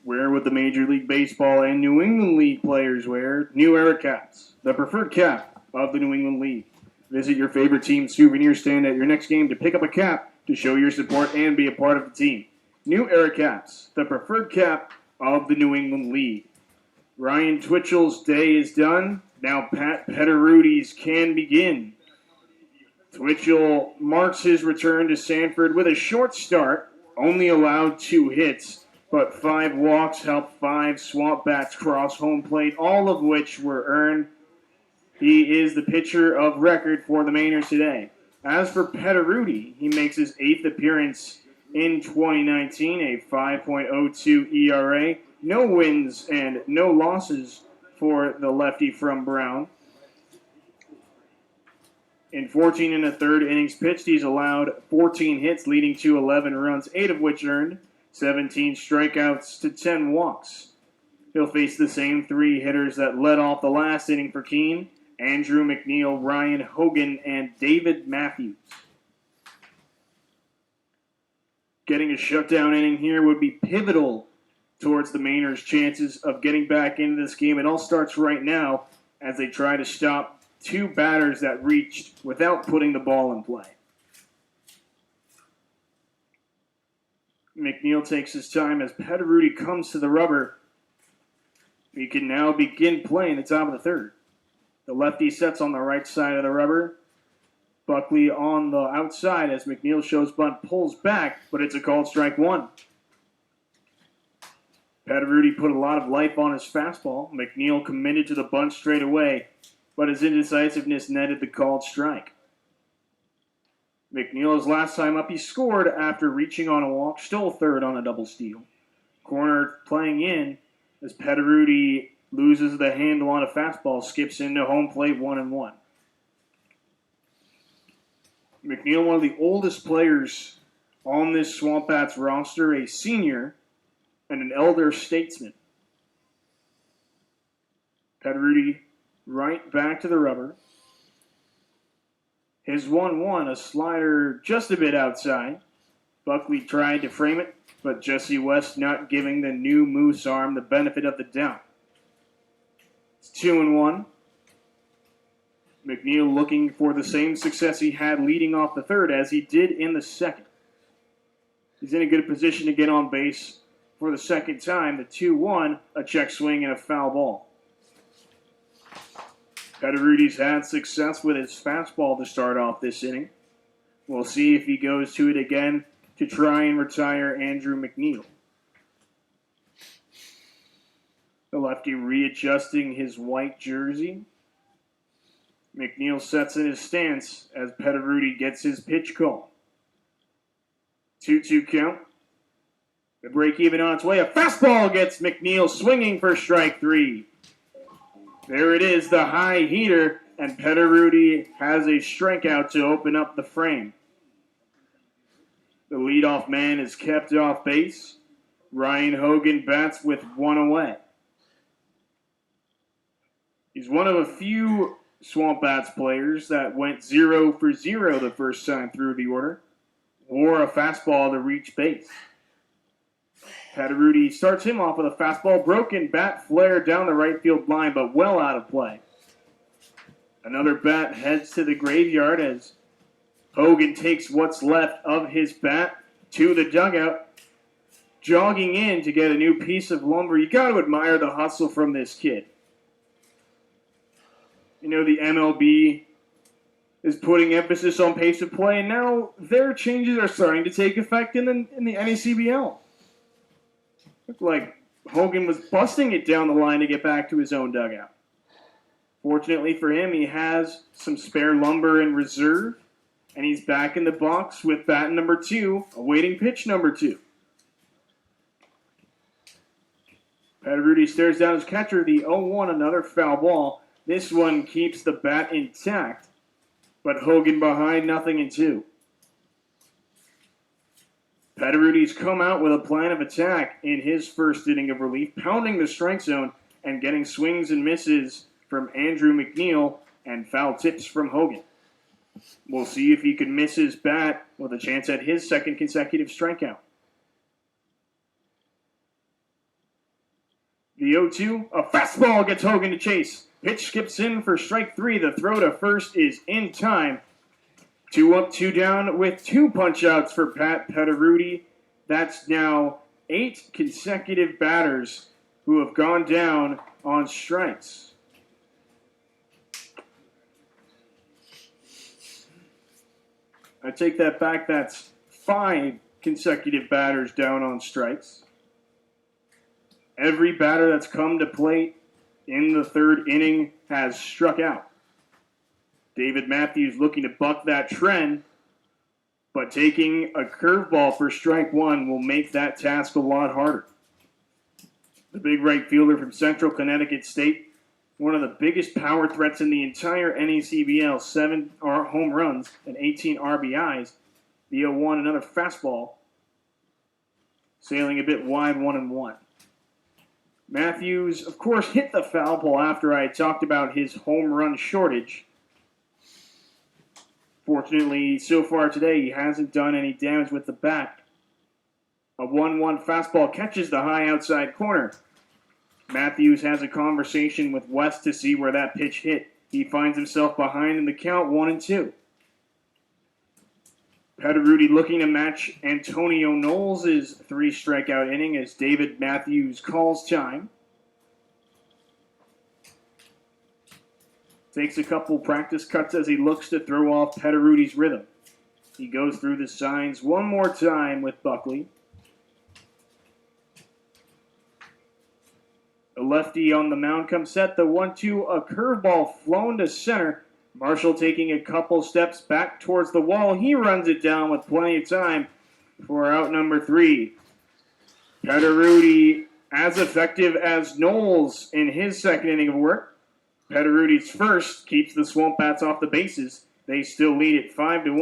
Wear what the Major League Baseball and New England League players wear. New Era Caps, the preferred cap of the New England League. Visit your favorite team's souvenir stand at your next game to pick up a cap to show your support and be a part of the team. New Era Caps, the preferred cap of the New England League. Ryan Twitchell's day is done. Now Pat Petterudi's can begin. Twitchell marks his return to Sanford with a short start, only allowed 2 hits, but 5 walks helped 5 Swamp Bats cross home plate, all of which were earned. He is the pitcher of record for the Mainers today. As for Petterudi, he makes his 8th appearance in 2019, a 5.02 ERA, no wins and no losses for the lefty from Brown. In 14 and a third innings pitched, he's allowed 14 hits, leading to 11 runs, 8 of which earned, 17 strikeouts to 10 walks. He'll face the same 3 hitters that led off the last inning for Keene: Andrew McNeil, Ryan Hogan, and David Matthews. Getting a shutdown inning here would be pivotal towards the Mainers' chances of getting back into this game. It all starts right now as they try to stop 2 batters that reached without putting the ball in play. McNeil takes his time as Petterudi comes to the rubber. He can now begin playing the top of the third. The lefty sets on the right side of the rubber. Buckley on the outside as McNeil shows bunt, pulls back, but it's a called strike 1. Petterudi put a lot of life on his fastball. McNeil committed to the bunt straight away, but his indecisiveness netted the called strike. McNeil's last time up, he scored after reaching on a walk, stole third on a double steal. Corner playing in as Petterudi loses the handle on a fastball, skips into home plate 1-1. McNeil, one of the oldest players on this Swamp Bats roster, a senior and an elder statesman. Petterudi right back to the rubber. His 1-1, a slider just a bit outside. Buckley tried to frame it, but Jesse West not giving the new Moose arm the benefit of the doubt. It's 2-1. McNeil looking for the same success he had leading off the third as he did in the second. He's in a good position to get on base for the second time. The 2-1, a check swing and a foul ball. Petterudi's had success with his fastball to start off this inning. We'll see if he goes to it again to try and retire Andrew McNeil. The lefty readjusting his white jersey. McNeil sets in his stance as Petterudi gets his pitch call. 2-2 count. The break even on its way. A fastball gets McNeil swinging for strike 3. There it is, the high heater, and Petterudi has a strikeout to open up the frame. The leadoff man is kept off base. Ryan Hogan bats with 1 away. He's one of a few Swamp Bats players that went 0 for 0 the first time through the order. Wore a fastball to reach base. Petterudi starts him off with a fastball, broken bat flare down the right field line, but well out of play. Another bat heads to the graveyard as Hogan takes what's left of his bat to the dugout, jogging in to get a new piece of lumber. You got to admire the hustle from this kid. You know, the MLB is putting emphasis on pace of play, and now their changes are starting to take effect in the NACBL. Looked like Hogan was busting it down the line to get back to his own dugout. Fortunately for him, he has some spare lumber in reserve, and he's back in the box with bat number 2, awaiting pitch number 2. Petterudi stares down his catcher, the 0-1, another foul ball. This one keeps the bat intact, but Hogan behind 0-2. Petterudi's come out with a plan of attack in his first inning of relief, pounding the strike zone and getting swings and misses from Andrew McNeil and foul tips from Hogan. We'll see if he can miss his bat with a chance at his second consecutive strikeout. The 0-2, a fastball gets Hogan to chase. Pitch skips in for strike 3. The throw to first is in time. 2 up, 2 down with 2 punch-outs for Pat Petteruti. That's now 8 consecutive batters who have gone down on strikes. I take that back. That's 5 consecutive batters down on strikes. Every batter that's come to plate in the 3rd inning has struck out. David Matthews looking to buck that trend, but taking a curveball for strike 1 will make that task a lot harder. The big right fielder from Central Connecticut State, one of the biggest power threats in the entire NECBL, 7 home runs and 18 RBIs. The 0-1, another fastball, sailing a bit wide, 1-1. Matthews, of course, hit the foul pole after I talked about his home run shortage. Fortunately, so far today, he hasn't done any damage with the bat. A 1-1 fastball catches the high outside corner. Matthews has a conversation with West to see where that pitch hit. He finds himself behind in the count, 1-2. Petteruti looking to match Antonio Knowles' 3 strikeout inning as David Matthews calls time. Takes a couple practice cuts as he looks to throw off Petteruti's rhythm. He goes through the signs one more time with Buckley. The lefty on the mound comes set. The 1-2, a curveball flown to center. Marshall taking a couple steps back towards the wall. He runs it down with plenty of time for out number 3. Petteruti as effective as Knowles in his 2nd inning of work. Petteruti's first keeps the Swamp Bats off the bases. They still lead it 5-1.